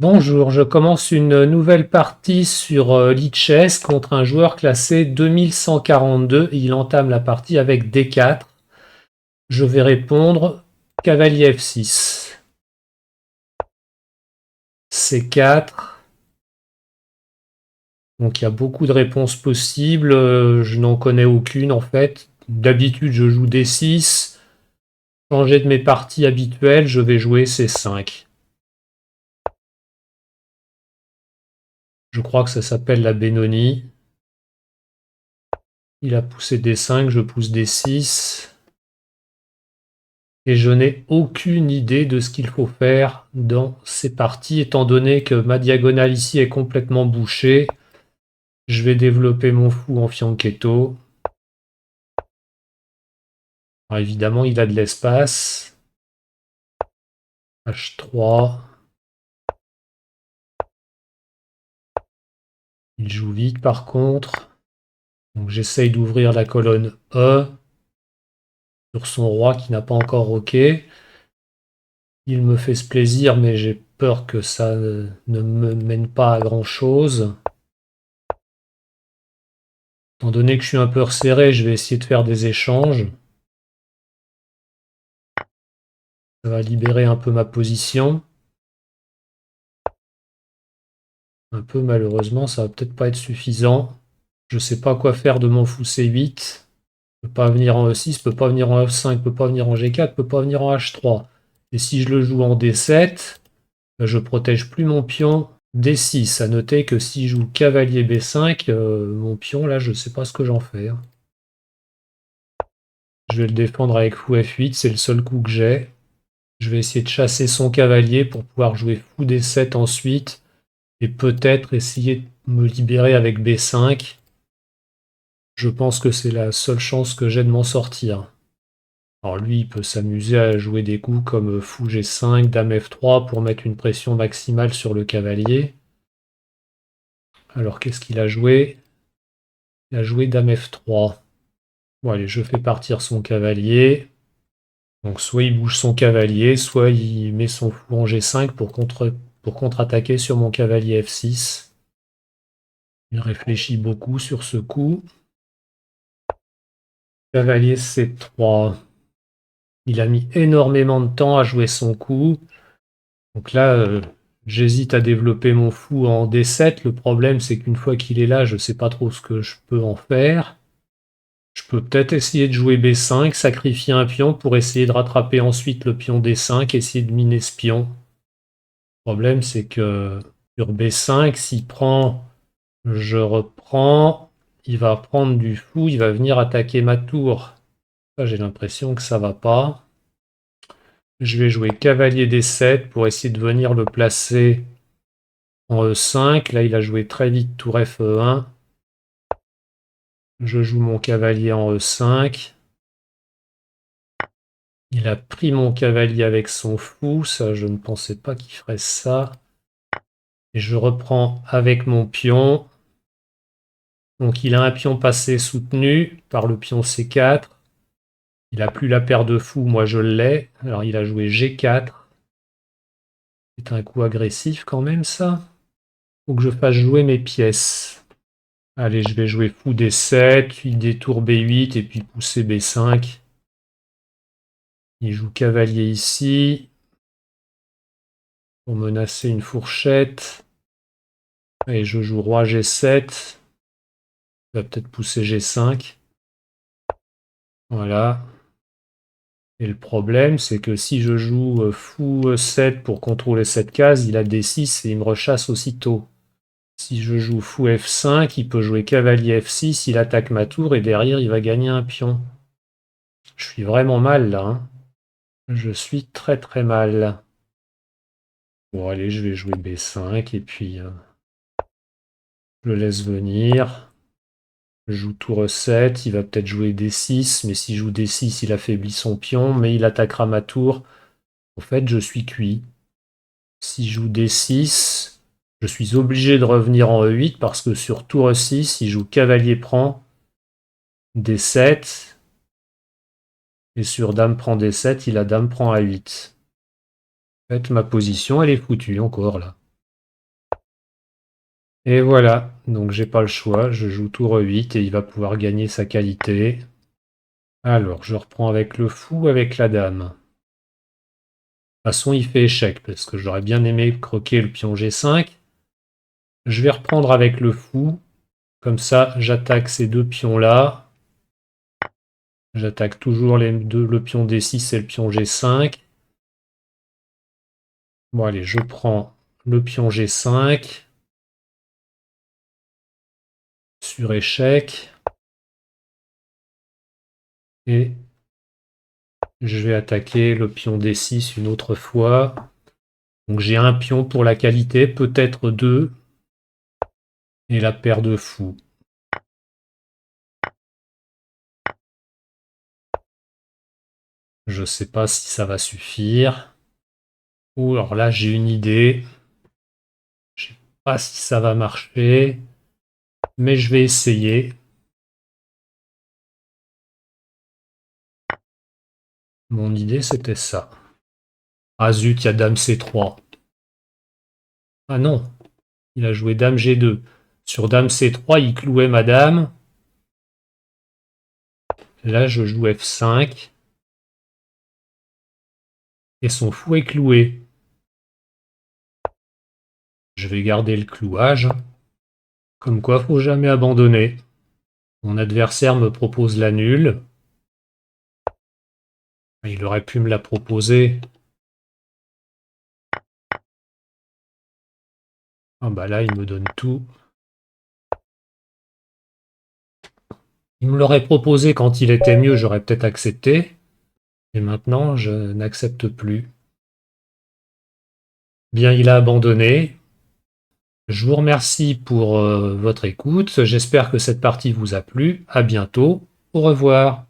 Bonjour, je commence une nouvelle partie sur Lichess contre un joueur classé 2142 et il entame la partie avec D4. Je vais répondre cavalier F6, C4. Donc il y a beaucoup de réponses possibles, je n'en connais aucune en fait. D'habitude je joue D6, changer de mes parties habituelles, je vais jouer C5. Je crois que ça s'appelle la Benoni. Il a poussé D5, je pousse D6. Et je n'ai aucune idée de ce qu'il faut faire dans ces parties, étant donné que ma diagonale ici est complètement bouchée. Je vais développer mon fou en fianchetto. Alors évidemment, il a de l'espace. H3. Il joue vite par contre. Donc j'essaye d'ouvrir la colonne E sur son roi qui n'a pas encore roqué. Il me fait ce plaisir, mais j'ai peur que ça ne me mène pas à grand chose. Étant donné que je suis un peu resserré, je vais essayer de faire des échanges. Ça va libérer un peu ma position. Un peu malheureusement, ça va peut-être pas être suffisant. Je sais pas quoi faire de mon fou C8. Peut pas venir en E6, peut pas venir en F5, peut pas venir en G4, peut pas venir en H3. Et si je le joue en D7, je protège plus mon pion D6. À noter que si je joue cavalier B5, mon pion là, je sais pas ce que j'en fais. Je vais le défendre avec fou F8, c'est le seul coup que j'ai. Je vais essayer de chasser son cavalier pour pouvoir jouer fou D7 ensuite. Et peut-être essayer de me libérer avec B5. Je pense que c'est la seule chance que j'ai de m'en sortir. Alors lui, il peut s'amuser à jouer des coups comme fou G5, dame F3 pour mettre une pression maximale sur le cavalier. Alors qu'est-ce qu'il a joué? Il a joué dame F3. Bon allez, je fais partir son cavalier. Donc soit il bouge son cavalier, soit il met son fou en G5 pour contre-attaquer sur mon cavalier F6. Il réfléchit beaucoup sur ce coup. Cavalier C3. Il a mis énormément de temps à jouer son coup. Donc là, j'hésite à développer mon fou en D7. Le problème, c'est qu'une fois qu'il est là, je ne sais pas trop ce que je peux en faire. Je peux peut-être essayer de jouer B5, sacrifier un pion pour essayer de rattraper ensuite le pion D5, essayer de miner ce pion. Le problème, c'est que sur B5, s'il prend, je reprends, il va prendre du fou, il va venir attaquer ma tour. Ça, j'ai l'impression que ça va pas. Je vais jouer cavalier D7 pour essayer de venir le placer en E5. Là, il a joué très vite tour Fe1. Je joue mon cavalier en E5. Il a pris mon cavalier avec son fou. Ça, je ne pensais pas qu'il ferait ça. Et je reprends avec mon pion. Donc, il a un pion passé soutenu par le pion C4. Il n'a plus la paire de fous. Moi, je l'ai. Alors, il a joué G4. C'est un coup agressif quand même, ça. Faut que je fasse jouer mes pièces. Allez, je vais jouer fou D7, puis détour B8 et puis pousser B5. Il joue cavalier ici pour menacer une fourchette. Et je joue roi G7. Il va peut-être pousser G5. Voilà. Et le problème, c'est que si je joue fou E7 pour contrôler cette case, il a D6 et il me rechasse aussitôt. Si je joue fou F5, il peut jouer cavalier F6, il attaque ma tour et derrière il va gagner un pion. Je suis vraiment mal là, hein. Je suis très très mal. Bon allez, je vais jouer B5 et puis je le laisse venir. Je joue tour E7, il va peut-être jouer D6, mais s'il joue D6, il affaiblit son pion, mais il attaquera ma tour. En fait, je suis cuit. S'il joue D6, je suis obligé de revenir en E8 parce que sur tour E6, il joue cavalier prend D7 et sur dame prend D7, il a dame prend A8. En fait, ma position, elle est foutue encore là. Et voilà, donc j'ai pas le choix, je joue tour e8 et il va pouvoir gagner sa qualité. Alors, je reprends avec le fou, avec la dame. De toute façon, il fait échec, parce que j'aurais bien aimé croquer le pion G5. Je vais reprendre avec le fou. Comme ça, j'attaque ces deux pions-là. J'attaque toujours les deux, le pion D6 et le pion G5. Bon, allez, je prends le pion G5. Sur échec. Et je vais attaquer le pion D6 une autre fois. Donc j'ai un pion pour la qualité, peut-être deux. Et la paire de fous. Je sais pas si ça va suffire. Ou alors là, j'ai une idée. Je sais pas si ça va marcher. Mais je vais essayer. Mon idée, c'était ça. Ah zut, il y a dame C3. Ah non, il a joué dame G2. Sur dame C3, il clouait ma dame. Là, je joue F5. Et son fou est cloué. Je vais garder le clouage. Comme quoi, faut jamais abandonner. Mon adversaire me propose la nulle. Il aurait pu me la proposer. Ah bah là, il me donne tout. Il me l'aurait proposé quand il était mieux, j'aurais peut-être accepté. Et maintenant, je n'accepte plus. Bien, il a abandonné. Je vous remercie pour votre écoute. J'espère que cette partie vous a plu. À bientôt. Au revoir.